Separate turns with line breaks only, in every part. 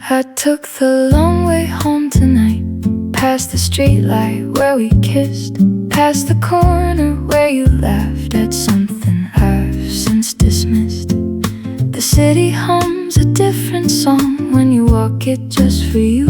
I took the long way home tonight, past the street light where we kissed, past the corner where you laughed at something I've since dismissed. The city hums a different song when you walk it just for you.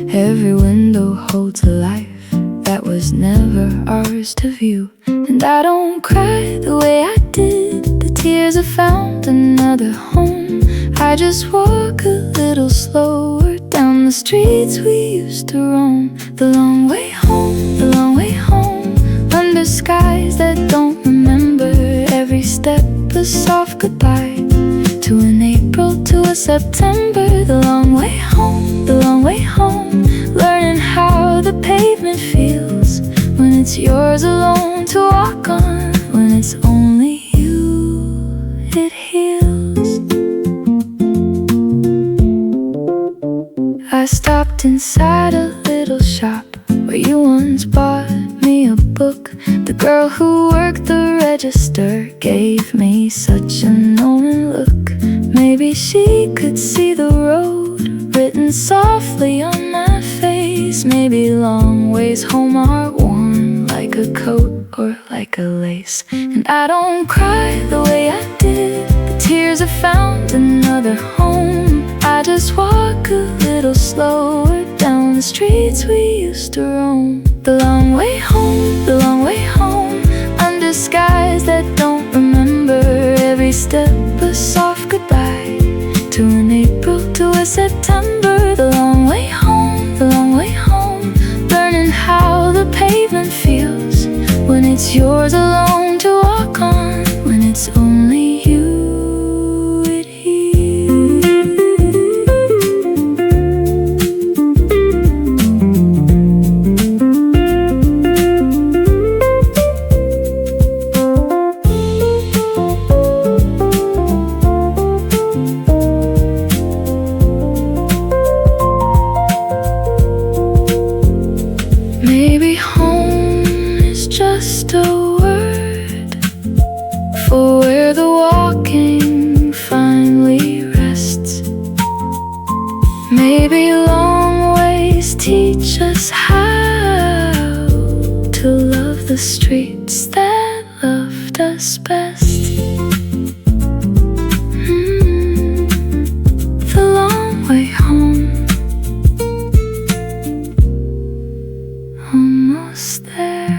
Every window holds a life that was never ours to view. And I don't cry the way I did, the tears have found another home. I just walk a little slower down the streets we used to roam. The long way home, the long way home, under skies that don't remember. Every step a soft goodbye, to an April, to a September. The long way home, the long way home, learning how the pavement feels when it's yours alone to walk on. When it's only you, it heals. I stopped inside a little shop where you once bought me a book. The girl who worked the register gave me such a knowing look. Maybe she could see the road written softly on my face. Maybe long ways home are worn like a coat or like a lace. And I don't cry the way I did, the tears have found another home. I just walk a little slower down the streets we used to roam. The long way home, the long way home, under skies that don't remember. Every step a soft goodbye, to an April, to a September. The long way home, the long way home, learning how the pavement feels when it's yours alone to walk on. When it's only you, it heals. Maybe home is just a word for where the walking finally rests. Maybe long ways teach us how to love the streets that loved us best. The long way home, almost there.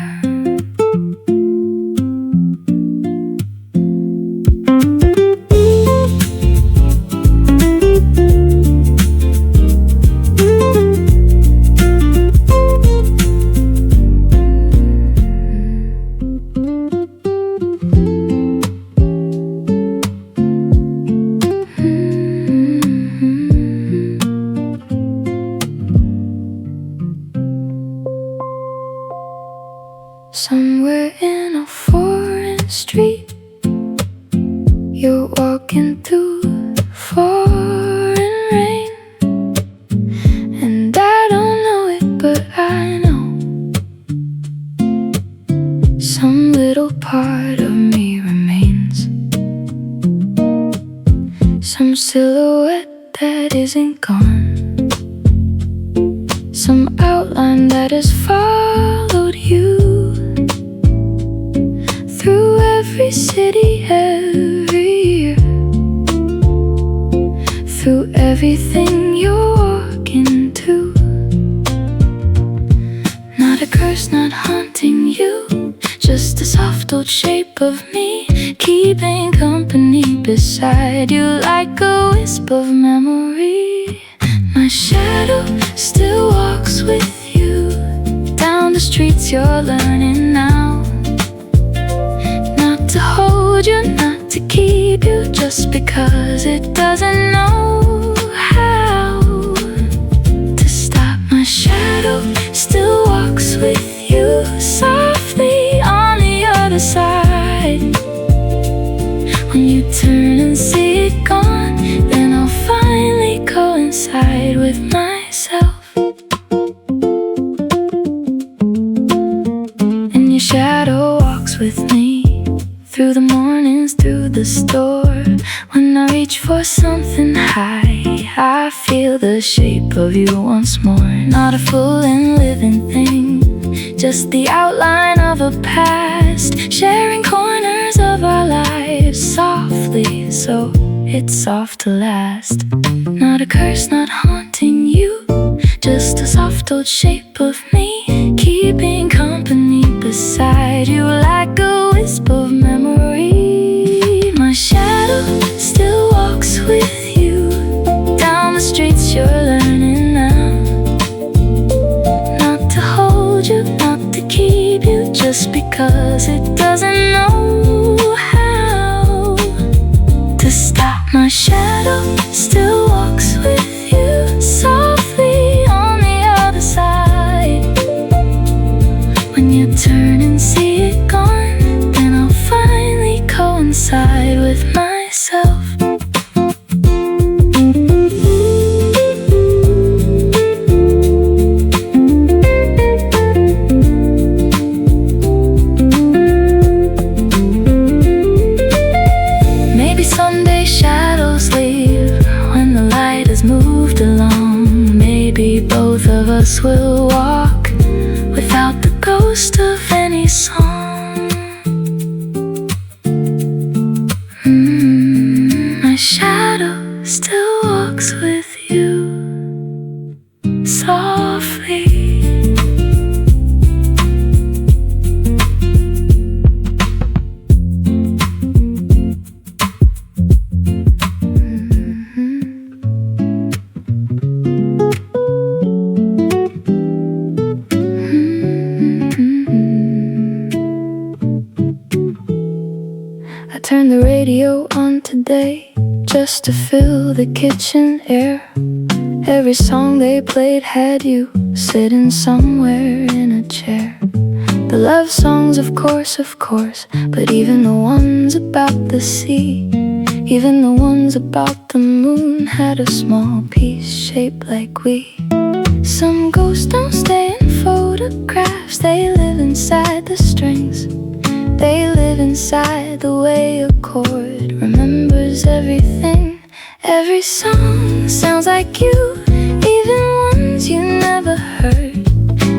Somewhere in a foreign street, you're walking through foreign rain. And I don't know it, but I know some little part of me remains. Some silhouette that isn't gone, some outline that has followed you through every city, every year, through everything you're walking to. Not a curse, not haunting you, just a soft old shape of me, keeping company beside you like a wisp of memory. My shadow still walks with you down the streets you're learning now. To hold you, not to keep you, just because it doesn't know how to stop. My shadow still walks with you softly on the other side. When you turn and see it gone, then I'll finally coincide with myself. or something high. I feel the shape of you once more. Not a full and living thing, just the outline of a past, sharing corners of our lives softly, so it's soft to last. Not a curse, not haunting you, just a soft old shape of me, keeping company beside you like a wisp of memory. My shadow still walks with you down the streets you're learning now. Not to hold you, not to keep you, just because it doesn't know how to stop. My shadow still walks with you softly on the other side. When you turn and see it gone, then I'll finally coincide with myself. Maybe someday shadows leave when the light has moved along. Maybe both of us will walk without the ghost of any song. My shadow still walks with you softly. I turned the radio on today just to fill the kitchen air. Every song they played had you sitting somewhere in a chair. The love songs, of course, but even the ones about the sea, even the ones about the moon had a small piece shaped like we. Some ghosts don't stay in photographs, they live inside the strings. They live inside the way a chord remembers everything. Every song sounds like you, even ones you never heard.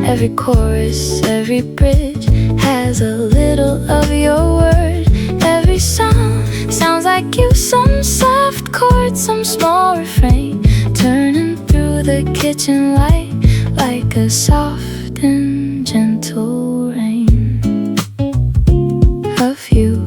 Every chorus, every bridge has a little of your word. Every song sounds like you, some soft chord, some small refrain, turning through the kitchen light like a soft and gentle rain of you.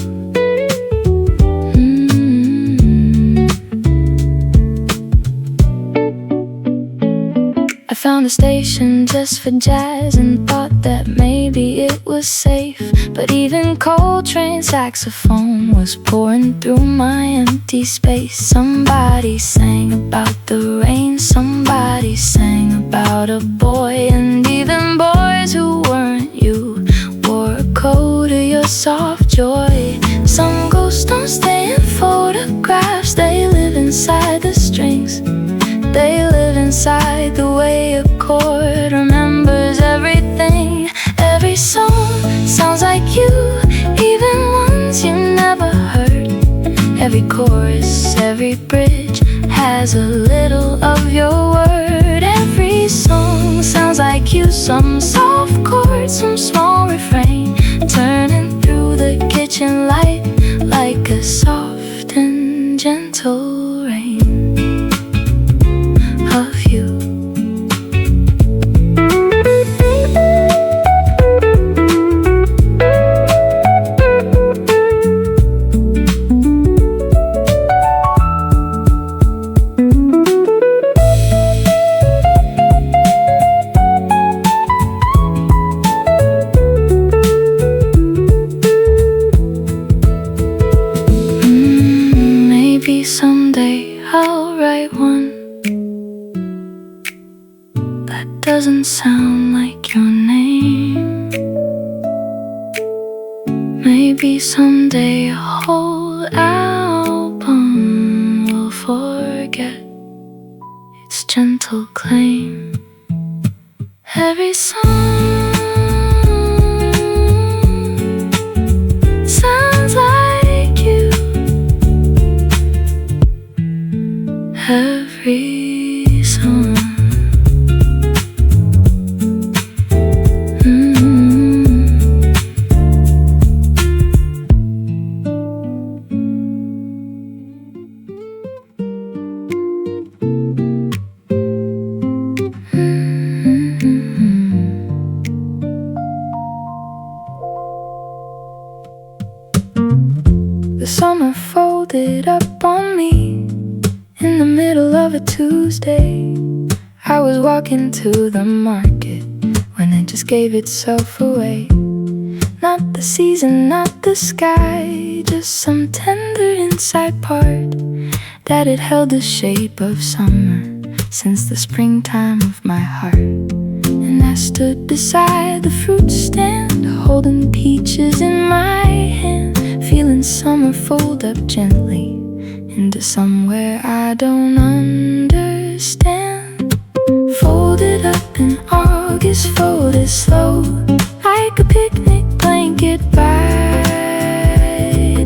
I found a station just for jazz and thought that maybe it was safe. But even Coltrane saxophone was pouring through my empty space. Somebody sang about the rain, somebody sang about a boy. And even boys who weren't you wore a coat of your soft joy. Some ghosts don't stay in photographs, they live inside the strings. They live inside the way a chord remembers everything. Every song sounds like you, even ones you never heard. Every chorus, every bridge has a little of your word. Every song sounds like you, some soft chord, some small refrain, turning through the kitchen light like a soft and gentle rain of you. Maybe someday I'll write one that doesn't sound like your name. Maybe someday a whole album will forget its gentle claim. Every song sounds like you. walk into the market when it just gave itself away. Not the season, not the sky, just some tender inside part that it held the shape of summer since the springtime of my heart. And I stood beside the fruit stand, holding peaches in my hand, feeling summer fold up gently into somewhere I don't understand. Folded up in August, folded slow, like a picnic blanket by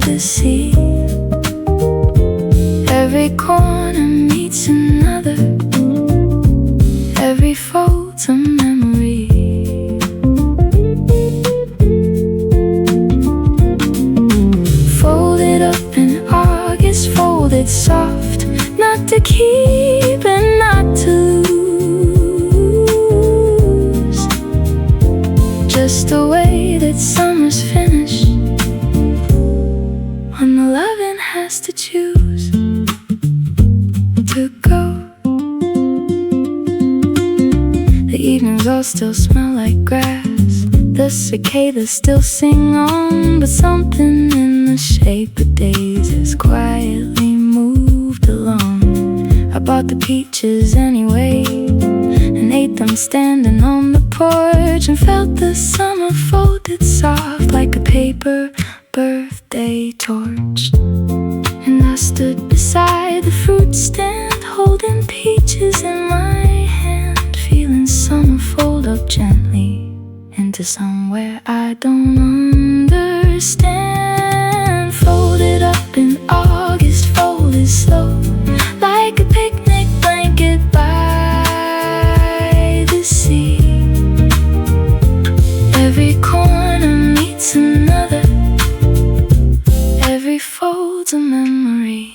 the sea. Every corner meets another, every fold's a memory. Folded up in August, folded soft, not to keep and not to lose. Just the way that summer's finished, when the loving has to choose to go. The evenings all still smell like grass, the cicadas still sing on, but something in the shape of days has quietly moved along. I bought the peaches anyway and ate them standing on the porch, and felt the summer folded soft like a paper birthday torch. And I stood beside the fruit stand, holding peaches in my hand, feeling summer fold up gently into somewhere I don't understand. Folded up in August, folded slow, like a picnic blanket by the sea. Every corner meets another, every fold's a memory.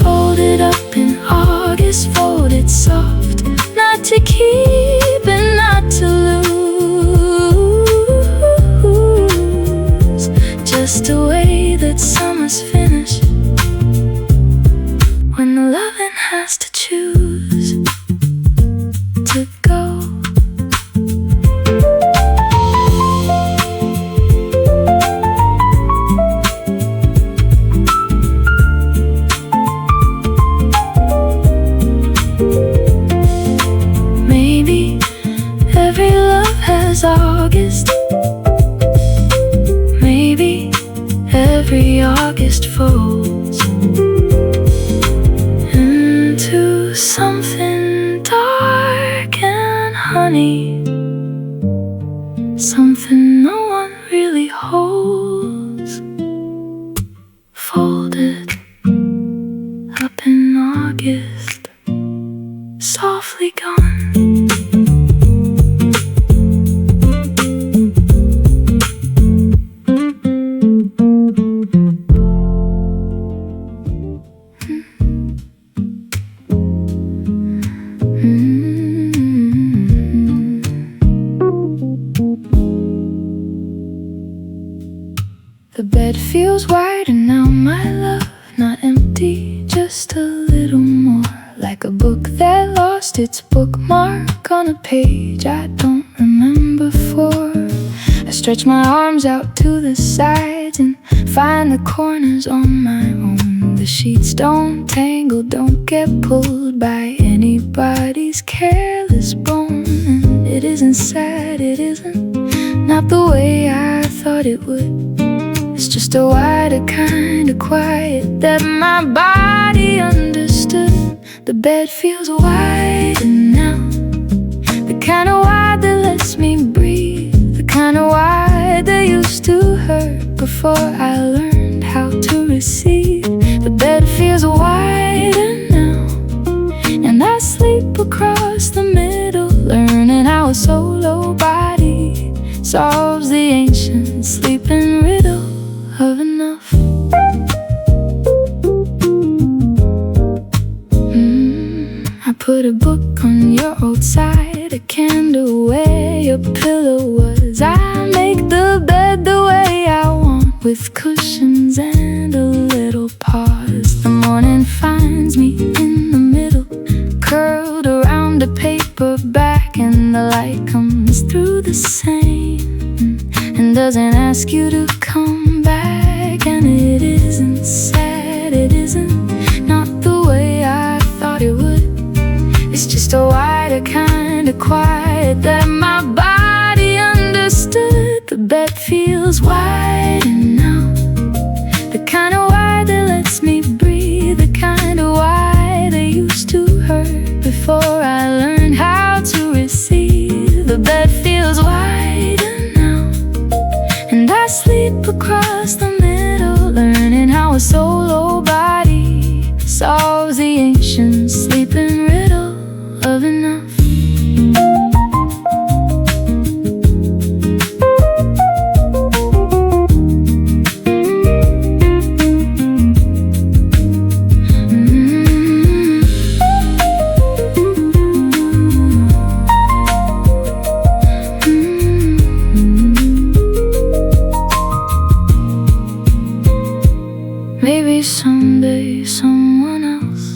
Folded up in August, folded soft, not to keep and not to lose. Just the way that summer's finished, when the loving has to choose to go. Maybe every love has August, maybe every August folds into something dark and honey, something no one really holds. Folded up in August, softly gone. The bed feels wider now, my love, not empty, just a little more like a book that lost its bookmark on a page I don't remember for. I stretch my arms out to the sides and find the corners on my own. The sheets don't tangle, don't get pulled by anybody's careless bone. And it isn't sad, it isn't, not the way I thought it would. It's just a wider kind of quiet that my body understood. The bed feels wider now, the kind of wide that lets me breathe, the kind of wide that used to hurt before I learned how to receive. The bed feels wider now, and I sleep across the middle, learning how a solo body solves the ancient sleeping riddle of enough. I put a book on your old side, a candle where your pillow was. I make the bed the way I want, with cushions and a little pause. The morning finds me in the middle, curled around a paperback, and the light comes through the same and doesn't ask you to come back. And it isn't sad, it isn't not the way I thought it would. It's just a wider kind of quiet that my body understood. The bed feels wider now, the kind of wide that lets me breathe, the kind of wide that used to hurt before I learned how to receive. The bed feels wider now, and I sleep across the middle, learning how a solo body solves the ancient sleeping riddle of enough. Maybe someday someone else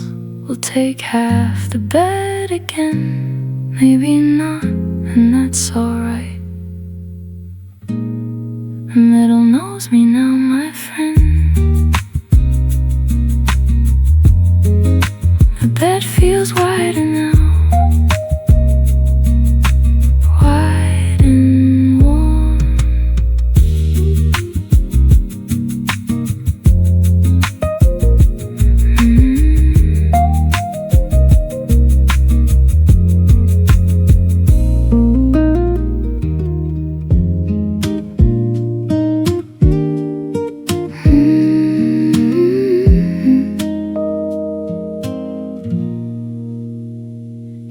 will take half the bed again. Maybe not, and that's alright. The middle knows me now, my friend. The bed feels wider now, wide and warm.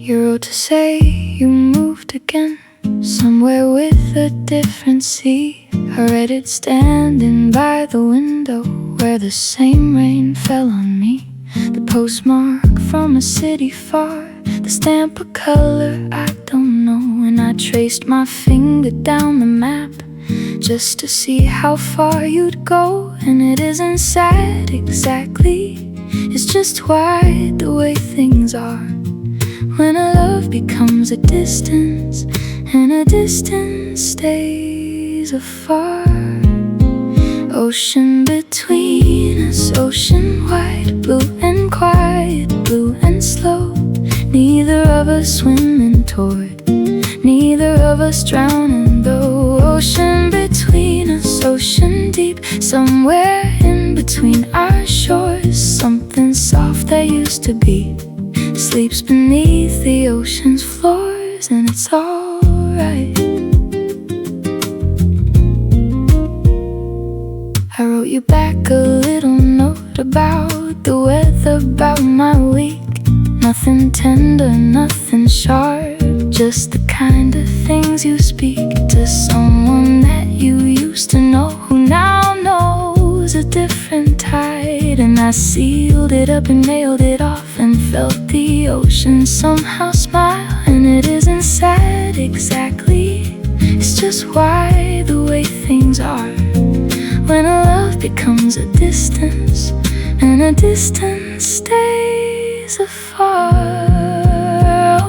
You wrote to say you moved again, somewhere with a different sea. I read it standing by the window where the same rain fell on me. The postmark from a city far, the stamp of color I don't know. And I traced my finger down the map just to see how far you'd go. And it isn't sad exactly, it's just wide the way things are. When a love becomes a distance, and a distance stays afar. Ocean between us, ocean wide, blue and quiet, blue and slow. Neither of us swimming toward, neither of us drowning though. Ocean between us, ocean deep, somewhere in between our shores. Something soft that used to be sleeps beneath the ocean's floors, and it's alright. I wrote you back a little note about the weather, about my week. Nothing tender, nothing sharp, just the kind of things you speak to someone that you used to know, who now knows a different tide. And I sealed it up and mailed it off, and felt the ocean somehow smile. And it isn't sad exactly, it's just why the way things are. When a love becomes a distance, and a distance stays afar.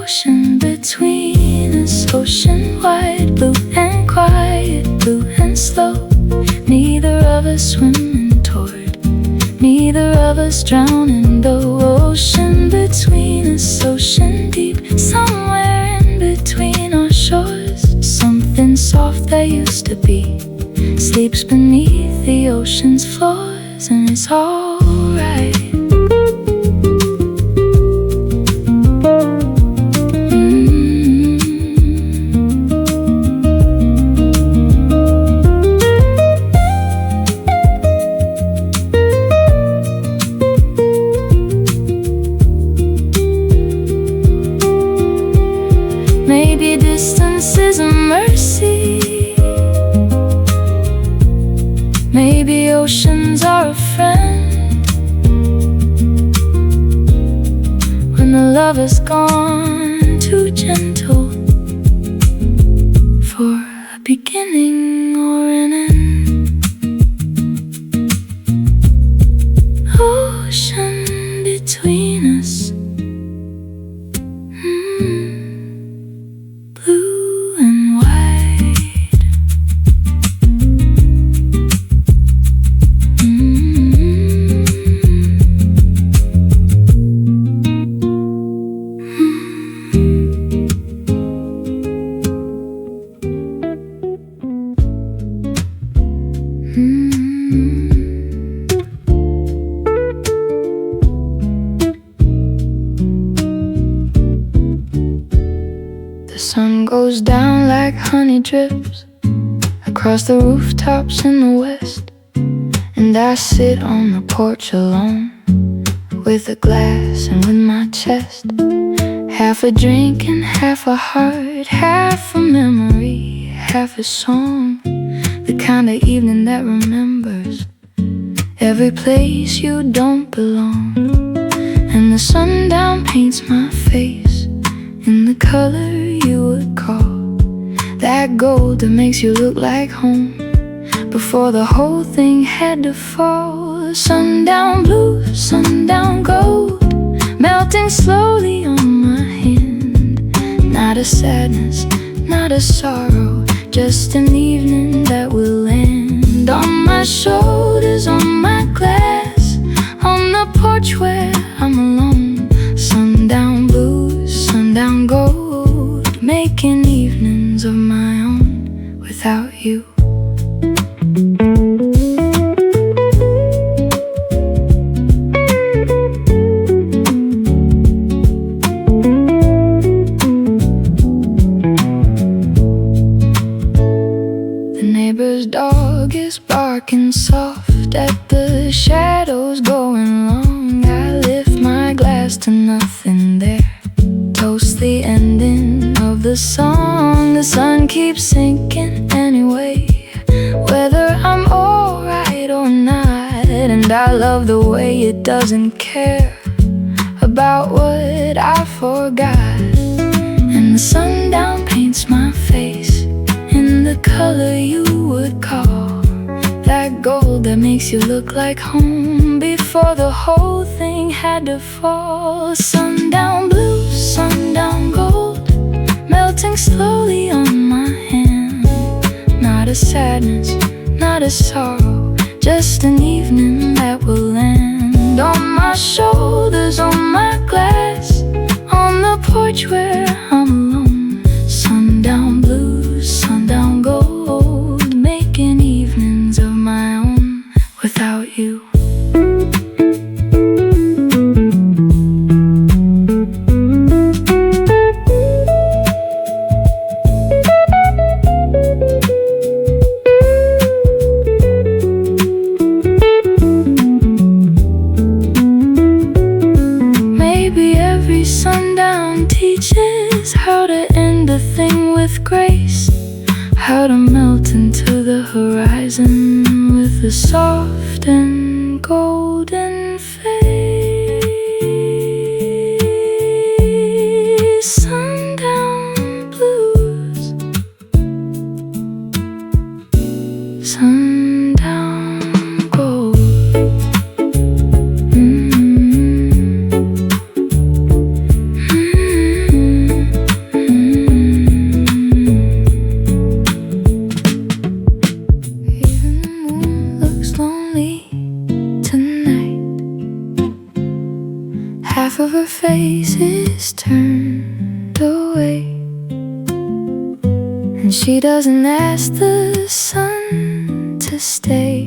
Ocean between us, ocean wide, blue and quiet, blue and slow. Neither of us swimming toward, neither of us drowning though. Ocean between us, ocean deep, somewhere in between our shores. Something soft that used to be sleeps beneath the ocean's floors, and it's alright. Maybe distance is a mercy, maybe oceans are a friend. When the love has gone too gentle for a beginning or an end. Ocean The sun goes down like honey drips across the rooftops in the west, and I sit on the porch alone with a glass and with my chest, half a drink and half a heart, half a memory, half a song, the kind of evening that remembers every place you don't belong. And the sundown paints my face in the color you would call that gold that makes you look like home before the whole thing had to fall. Sundown blues, sundown gold, melting slowly on my hand. Not a sadness, not a sorrow, just an evening that will end. On my shoulders, on my glass, on the porch where I'm alone. Sundown blues, sundown gold, making evenings of my own without you. Dog is barking soft at the shadows going long. I lift my glass to nothing there, toast the ending of the song. The sun keeps sinking anyway, whether I'm alright or not. And I love the way it doesn't care about what I forgot. And the sundown paints my face in the color you would call that gold that makes you look like home before the whole thing had to fall. Sundown blues, sundown gold, melting slowly on my hand. Not a sadness, not a sorrow, just an evening that will end. On my shoulders, on my glass, on the porch where I'm alone. Sundown blues, sundown gold, making evenings of my own without you. Maybe every sundown teaches how to end a thing with grace, how to melt into the horizon with a soft and golden face. Sundown blues, sundown gold. Half of her face is turned away, and she doesn't ask the sun to stay.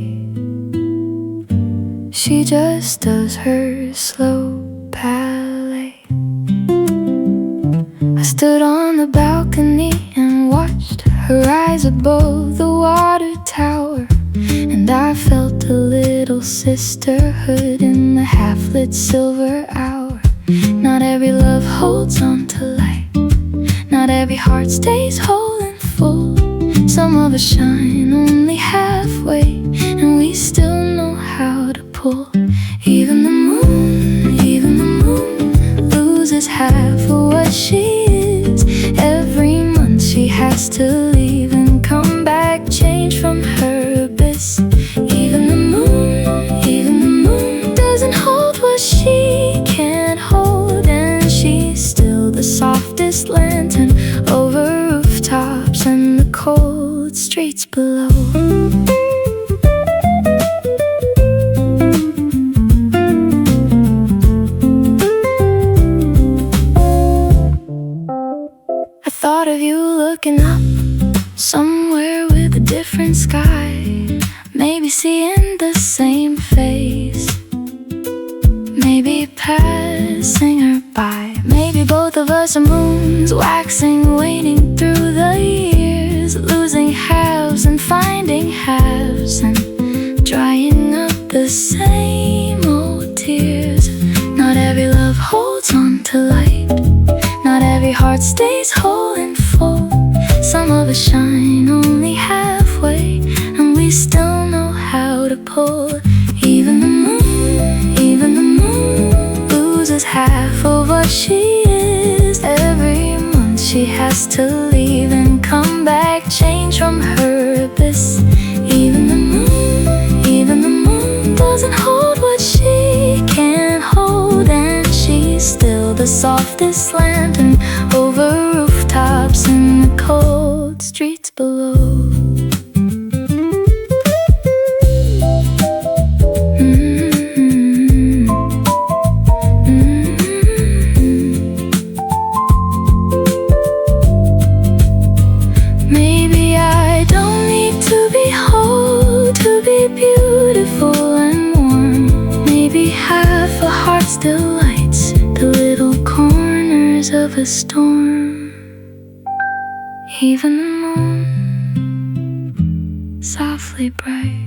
She just does her slow ballet. I stood on the balcony and watched her rise above the water tower, and I felt a little sisterhood in the half-lit silver hour. Not every love holds on to light, not every heart stays whole and full. Some of us shine only halfway, and we still know how to pull. Even the moon loses half of what she is. Every month she has to leave and come back changed from her abyss. Even the moon doesn't hold what she can't hold, and she's still the softest lantern over rooftops and the cold streets below. I thought of you looking up somewhere with a different sky, maybe seeing the same face, maybe passing her by, maybe both of us are moons, waxing, waning through the years, losing halves and finding halves, and drying up the same old tears. Not every love holds on to light, not every heart stays whole and full. Some of us shine only halfway, and we still know how to pull. Even the moon loses half of what she is. Every month she has to leave and come back, change from her abyss. Even the moon doesn't hold what she can't hold, and she's still the softest lantern over rooftops in the cold streets below. Maybe I don't need to be whole to be beautiful and warm. Maybe half a heart still lights the little corners of a storm. Even the moon, softly bright.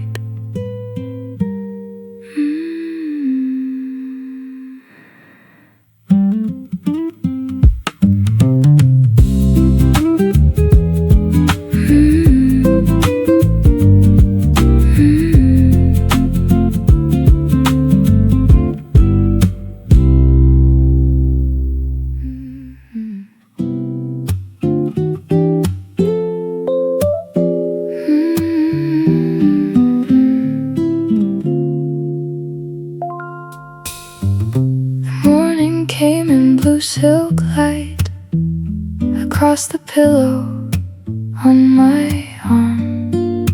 Came in blue silk light across the pillow on my arm.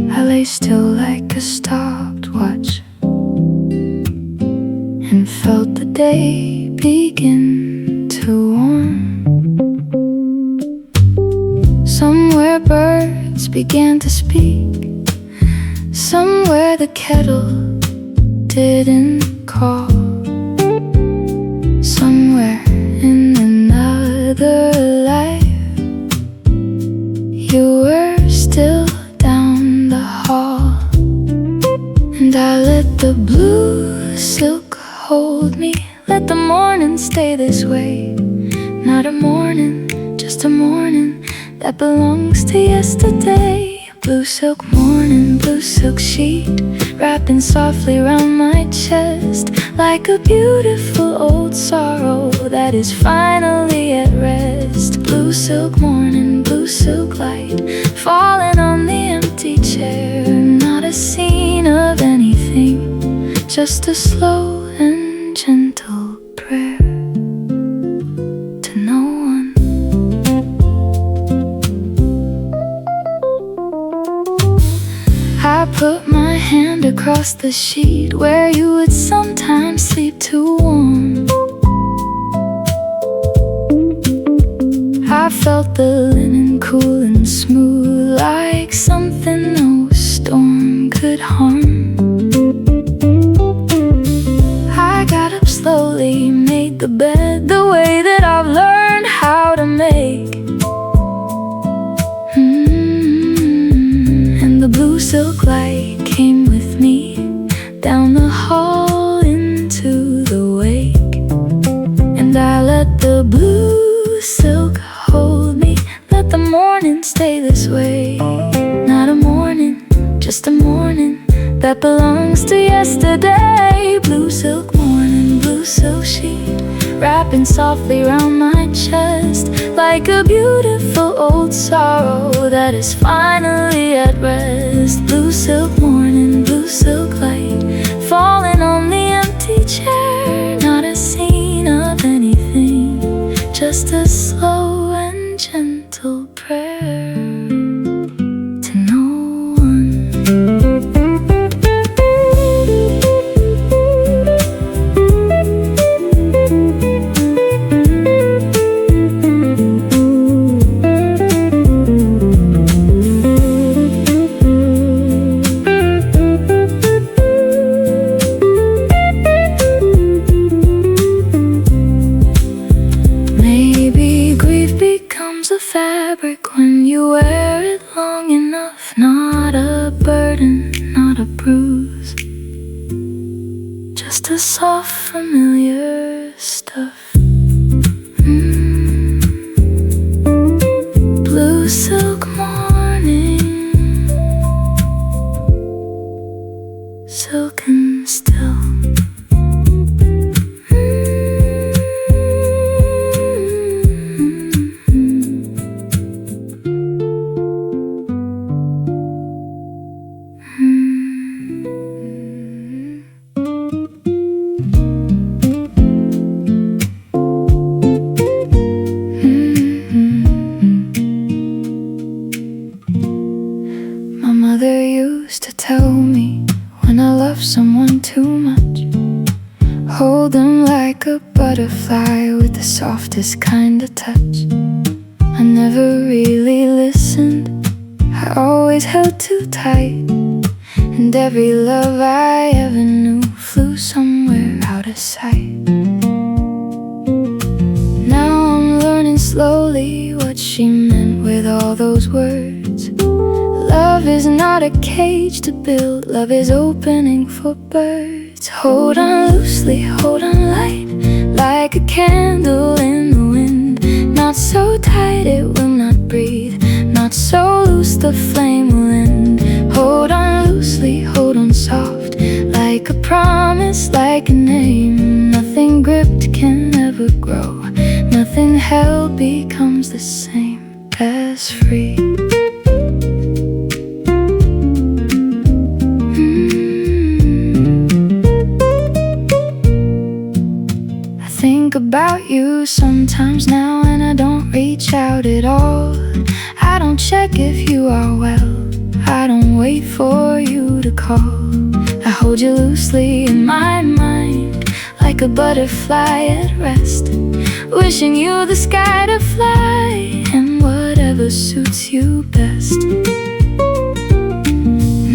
I lay still like a stopped watch and felt the day begin to warm. Somewhere birds began to speak, somewhere the kettle didn't call. Somewhere in another life, you were still down the hall, and I let the blue silk hold me. Let the morning stay this way. Not a morning, just a morning that belongs to yesterday. Blue silk morning, blue silk sheet wrapping softly round my chest, like a beautiful old sorrow that is finally at rest. Blue silk morning, blue silk light falling on the empty chair. Not a scene of anything, just a slow and gentle prayer to no one. I put my hand across the sheet where you would sometimes sleep too warm. I felt the linen cool and smooth, like something no storm could harm. I got up slowly, made the bed the way that I've learned how to make. And the blue silk light came with me down the hall into the wake, and I let the blue silk hold me. Let the morning stay this way. Not a morning, just a morning that belongs to yesterday. Blue silk morning, blue silk sheet wrapping softly round my chest, like a beautiful old sorrow that is finally at rest. Blue silk morning, blue silk light falling on the empty chair. Not a scene of anything, just a slow and gentle prayer to no one. them like a butterfly with the softest kind of touch. I never really listened, I always held too tight. And every love I ever knew flew somewhere out of sight. Now I'm learning slowly what she meant with all those words. Love is not a cage to build, love is opening for birds. Hold on loosely, hold on light, like a candle in the wind. Not so tight it will not breathe, not so loose the flame will end. Hold on loosely, hold on soft, like a promise, like a name. Nothing gripped can ever grow, nothing held becomes the same as free. I think about you sometimes now and I don't reach out at all. I don't check if you are well, I don't wait for you to call. I hold you loosely in my mind, like a butterfly at rest, wishing you the sky to fly and whatever suits you best.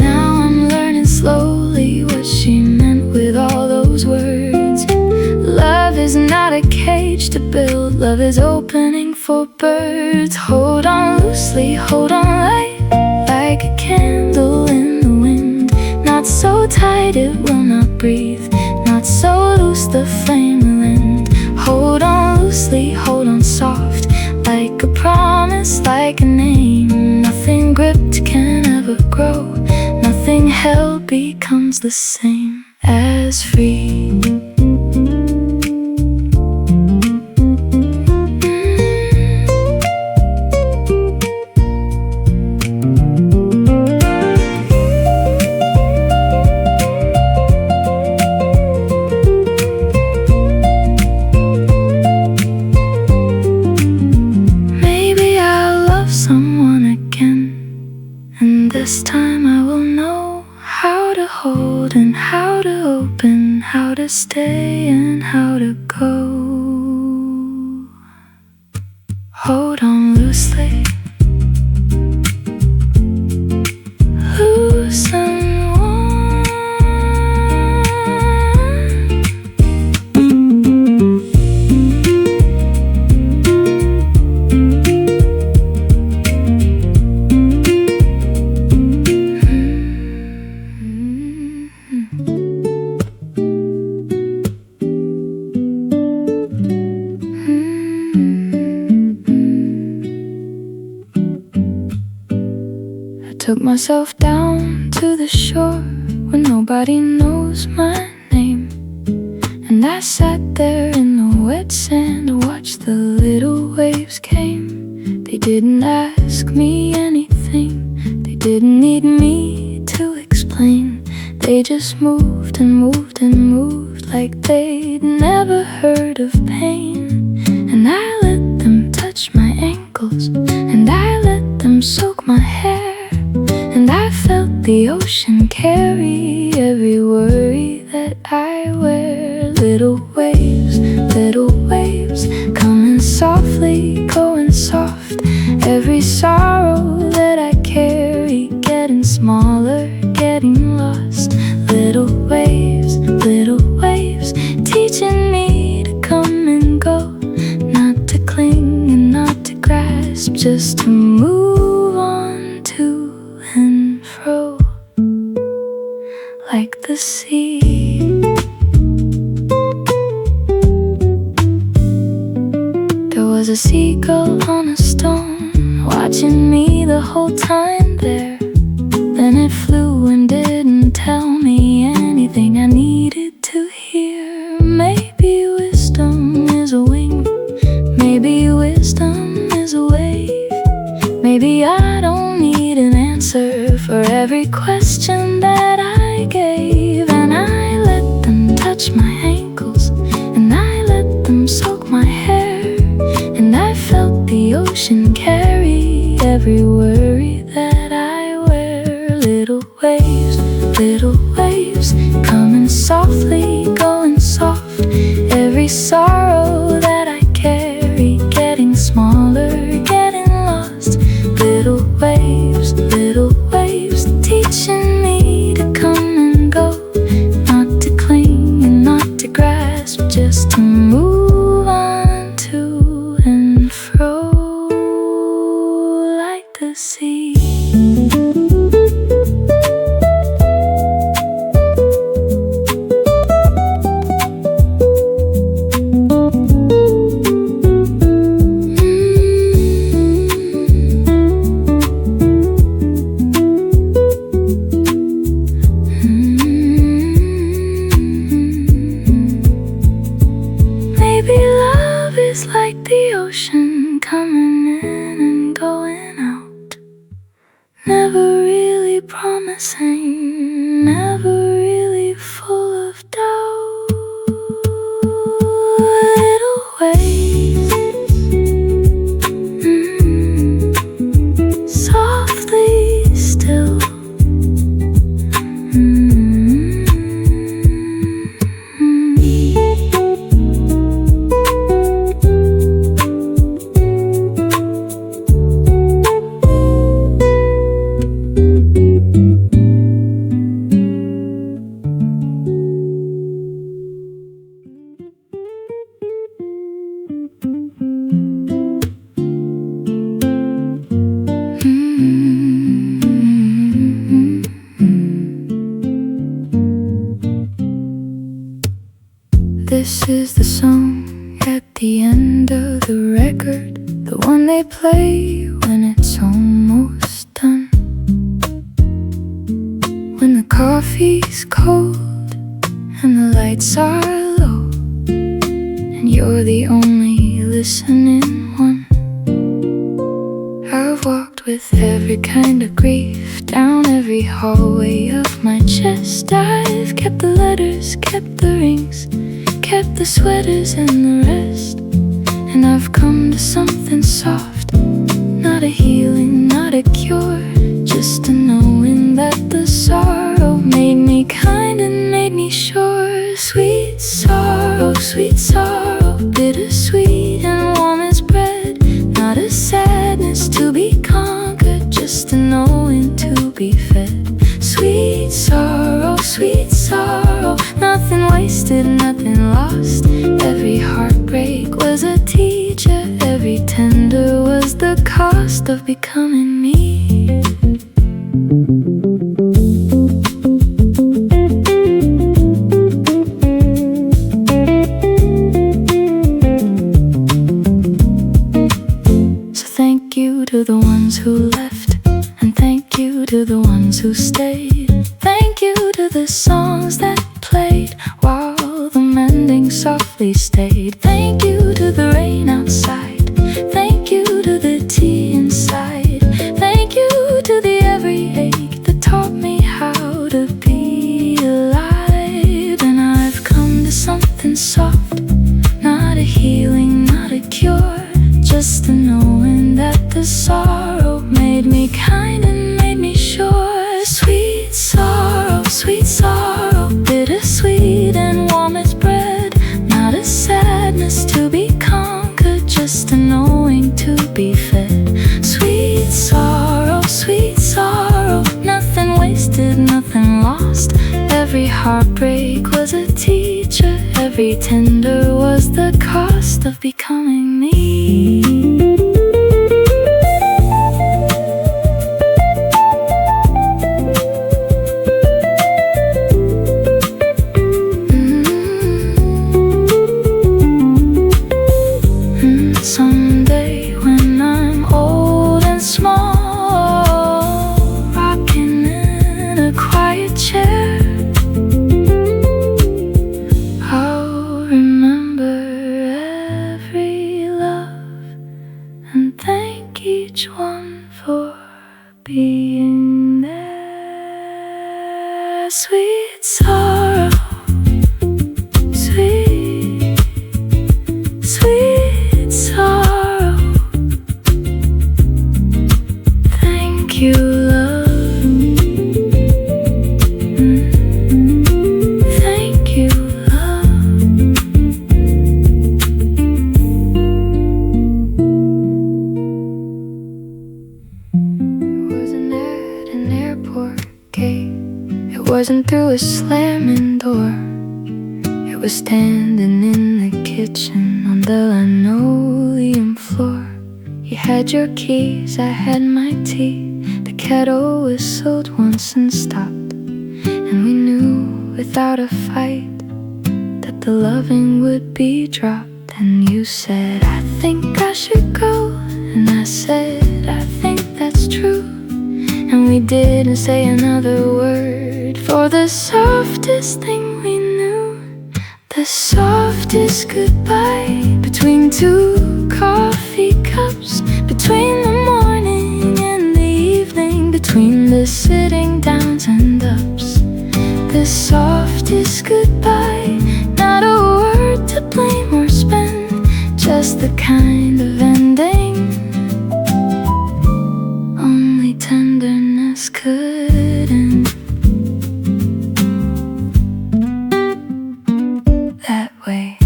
Now I'm learning slowly what she meant with all those words. Love is not a cage to build, love is opening for birds. Hold on loosely, hold on light, like a candle in the wind. Not so tight it will not breathe, not so loose the flame will end. Hold on loosely, hold on soft, like a promise, like a name. Nothing gripped can ever grow, nothing held becomes the same as free. This time I will know how to hold and how to open, how to stay and how to go. Hold on loosely, loosen took myself down to the shore where nobody knows my name, and I sat there in the wet sand and watched the little waves came. They didn't ask me anything, they didn't need me to explain. They just moved and moved and moved like they'd never heard of pain. And I let them touch my ankles, and I let them soak my hair, and I felt the ocean carry every worry that I wear. Little waves, coming softly, going soft. Every sorrow that I carry, getting smaller, getting lost. Little waves, teaching me to come and go, not to cling and not to grasp, just to move on to and fro, like the sea. There was a seagull on a stone, watching me the whole time there. Then it flew and didn't tell me anything I needed to hear. Maybe wisdom is a wing, maybe wisdom is a wave. Maybe I don't need an answer for every question that I gave. And I let them touch my ankles, and I let them soak my hair, and I felt the ocean carry every worry that I wear. Little waves, coming softly, going soft. every sorrow that I carry, getting smaller, getting lost. Little waves, teaching me to come and go, not to cling and not to grasp, just to move on to and fro like the sea. Like the ocean coming in and going out, never really promising, never really full of doubt. Little waves, softly still. This is the song at the end of the record, the one they play when it's almost done. When the coffee's cold and the lights are low, and you're the only listening one. I've walked with every kind of grief down every hallway of my chest. I've kept the letters, kept the rings, kept the sweaters and the rest. And I've come to something soft, not a healing, not a cure, just a knowing that the sorrow made me kind and made me sure. Sweet sorrow, bittersweet and warm as bread. Not a sadness to be conquered, just a knowing to be fed. Sweet sorrow, nothing wasted, nothing lost. Every heartbreak was a teacher, every tender was the cost of becoming me. So thank you to the ones who left, and thank you to the ones who stayed. Thank you to the songs that played while the mending softly stayed. Thank you to the rain outside, thank you to the tea inside. Thank you to the every ache that taught me how to be alive. And I've come to something soft, not a healing, not a cure, just a knowing that the sorrow made me kind and made me sure. Sweet sorrow, bittersweet and warm as bread. Not a sadness to be conquered, just a knowing to be fed. Sweet sorrow, nothing wasted, nothing lost. Every heartbreak was a teacher, every tender was the cost of becoming me. Someday when I'm old and small, rocking in a quiet chair, I'll remember every love wasn't through a slamming door. It was standing in the kitchen on the linoleum floor. You had your keys, I had my tea. The kettle whistled once and stopped, and we knew without a fight that the loving would be dropped. And you said, I think I should go, and I said, I think that's true. And we didn't say another word, for the softest thing we knew, the softest goodbye, between two coffee cups, between the morning and the evening, between the sitting downs and ups. The softest goodbye, not a word to blame or spend, just the kind of ending only tenderness could end. That way.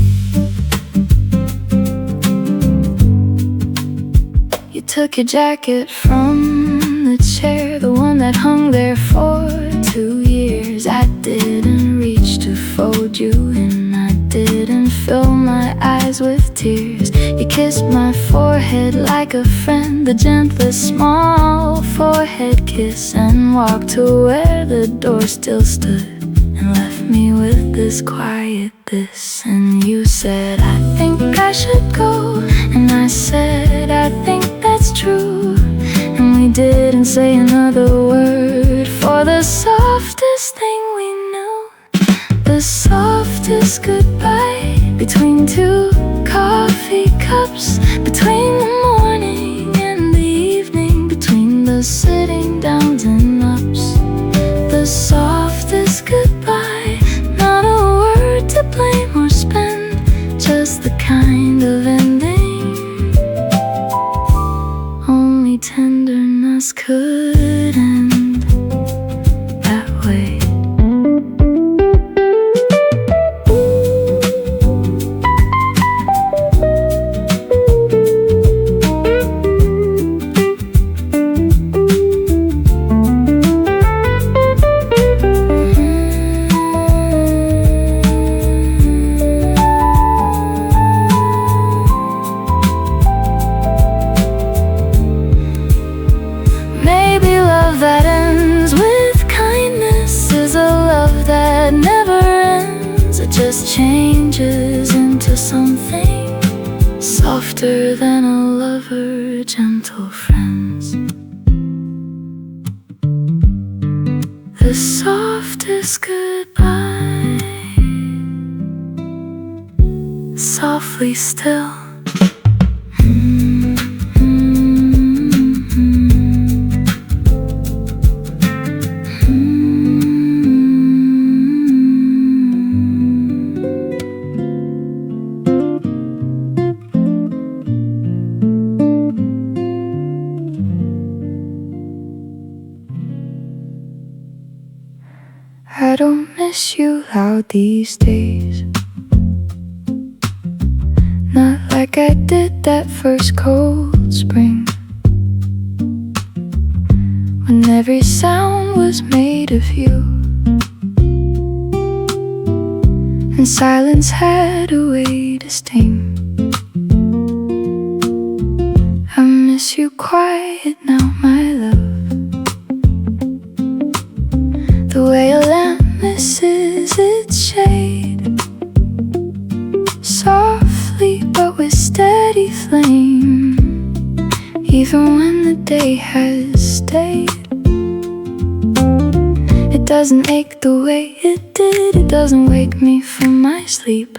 You took your jacket from the chair, the one that hung there for 2 years. I didn't reach to fold you in, I didn't fill my eyes with tears. You kissed my forehead like a friend, the gentlest small forehead kiss, and walked to where the door still stood, and left me with this quiet this. And you said, I think I should go, and I said, I think that's true. And we didn't say another word, for the softest thing we knew, the softest goodbye, between two coffee cups, between the morning and the evening, between the sitting downs and ups. The softest goodbye, not a word to blame or spend, just the kind of ending only tenderness could end. That way. That ends with kindness is a love that never ends. It just changes into something softer than a lover, gentle friends. The softest goodbye, softly still. I don't miss you loud these days, not like I did that first cold spring, when every sound was made of you, and silence had a way to sting. I miss you quiet now, my love, the way a lamp misses its shade, softly but with steady flame, even when the day has stayed. It doesn't ache the way it did, it doesn't wake me from my sleep.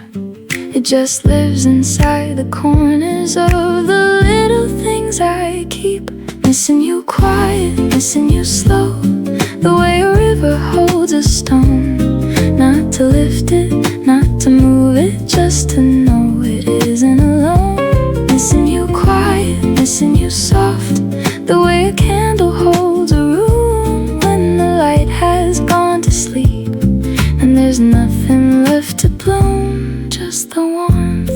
It just lives inside the corners of the little things I keep. Missing you quiet, missing you slow, the way a river holds a stone. Not to lift it, not to move it, just to know it isn't alone. Missing you quiet, missing you soft, the way a candle holds a room when the light has gone to sleep, and there's nothing left to bloom, just the warmth.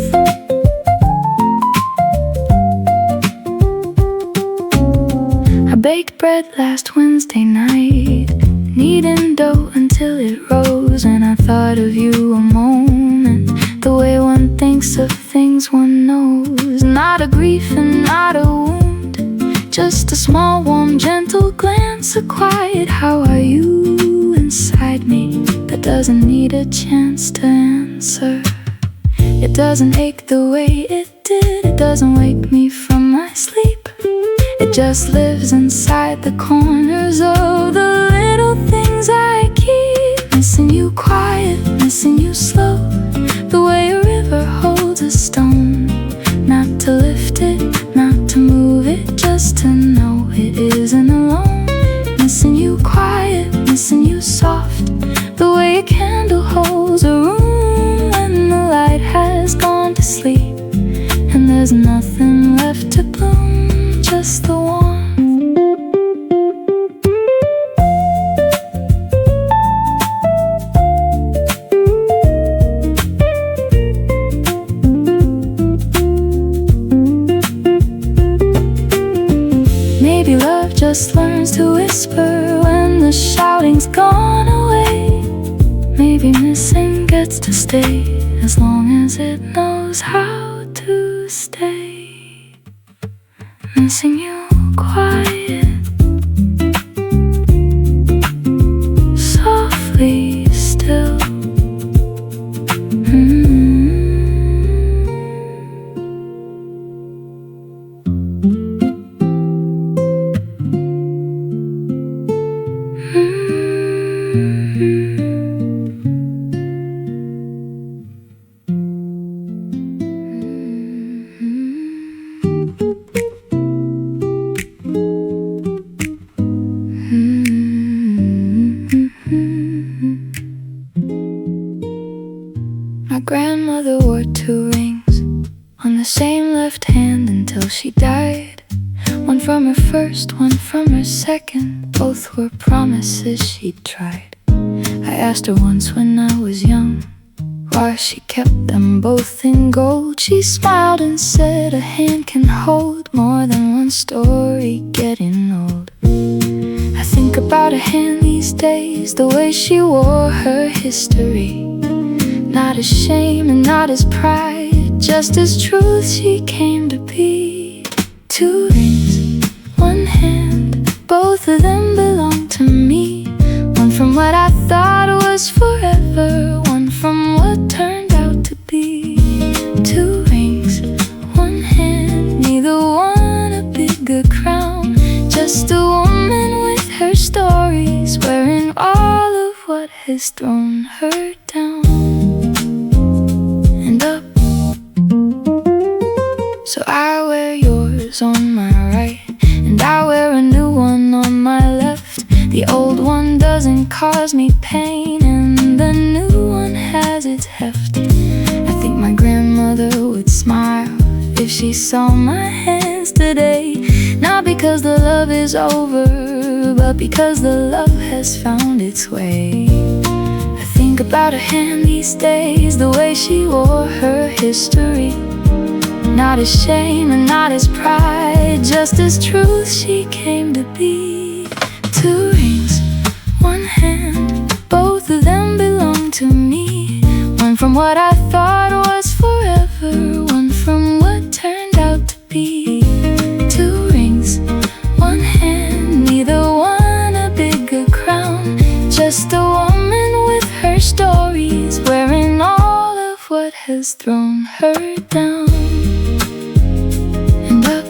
I baked bread last Wednesday night, kneading dough until till it rose. And I thought of you a moment, the way one thinks of things one knows. Not a grief and not a wound, just a small warm gentle glance, a quiet how are you inside me that doesn't need a chance to answer. It doesn't ache the way it did, it doesn't wake me from my sleep. It just lives inside the corners of the little things I keep. Missing you quiet, missing you slow, the way a river holds a stone. Not to lift it, not to move it, just to know it isn't alone. Missing you quiet, missing you soft, the way a candle holds a room when the light has gone to sleep and there's nothing left to bloom, just the warmth. Maybe love just learns to whisper when the shouting's gone away. Maybe missing gets to stay as long as it knows how to stay. Missing you quiet, softly still. My grandmother wore 2 rings on the same left hand until she died. One from her first, one from her second. Both were promises she'd tried. I asked her once when I was young why she kept them both in gold. She smiled and said a hand can hold more than one story getting old. I think about her hand these days, the way she wore her history. Not as shame and not as pride, just as truth she came to be. 2 rings, 1 hand, both of them belong to me. One from what I thought was forever, one from what turned out to be. 2 rings, 1 hand, neither one a bigger crown, just a woman with her stories, wearing all of what has thrown her down and up. So I wear yours on my right, and I wear a new one on my left. The old one doesn't cause me pain, and the new one has its heft. I think my grandmother would smile if she saw my hands today. Not because the love is over, but because the love has found its way. I think about her hand these days, the way she wore her history. Not as shame and not as pride, just as truth she came to be. 2 rings, 1 hand, both of them belong to me. One from what I thought was forever, one from what turned out to be. 2 rings, 1 hand, neither one a bigger crown, just a woman with her stories, wearing all of what has thrown her down and up.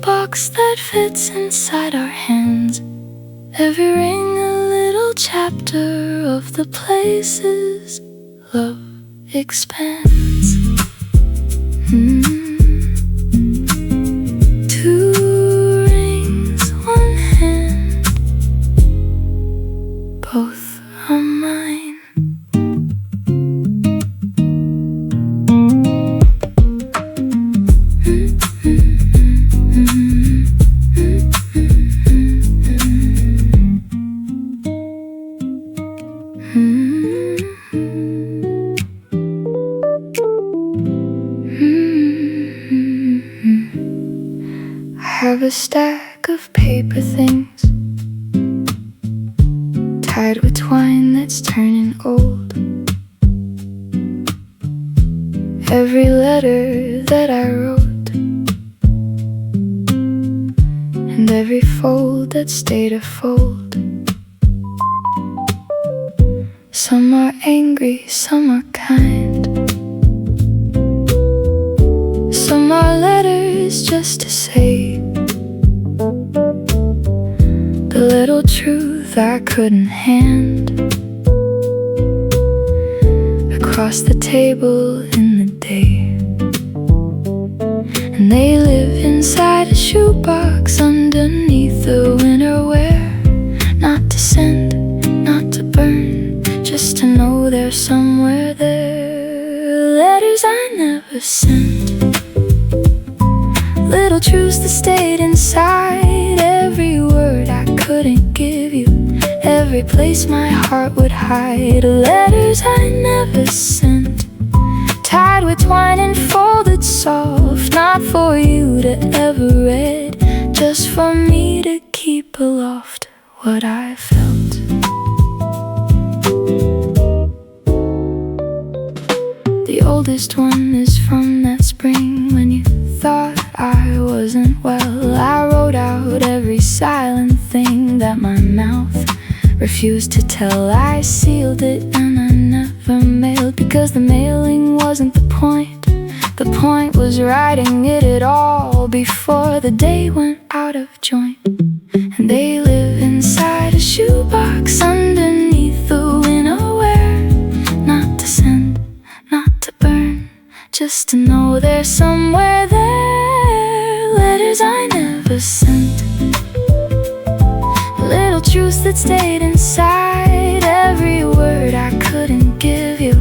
Box that fits inside our hands, every ring a little chapter of the places love expands. 2 rings, 1 hand, both are mine. Have a stack of paper things tied with twine that's turning old. Every letter that I wrote, and every fold that stayed a fold. Some are angry, some are kind. Some are letters just to say the little truth I couldn't hand across the table in the day. And they live inside a shoebox underneath the winter wear. Not to send, not to burn, just to know they're somewhere there. Letters I never sent, little truths that stayed inside. Every word I couldn't give you, every place my heart would hide. Letters I never sent, tied with twine and folded soft. Not for you to ever read, just for me to keep aloft what I felt. The oldest one is from that spring when you thought I wasn't well. I wrote out every silent thing that my mouth refused to tell. I sealed it and I never mailed, because the mailing wasn't the point. The point was writing it all before the day went out of joint. And they live inside a shoebox underneath the winter wear. Not to send, not to burn, just to know they're somewhere there. Letters I never sent, little truths that stayed inside. Every word I couldn't give you,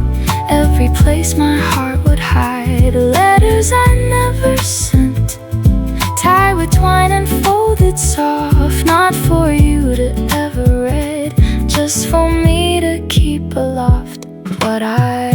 every place my heart would hide. Letters I never sent, tied with twine and folded soft. Not for you to ever read, just for me to keep aloft what I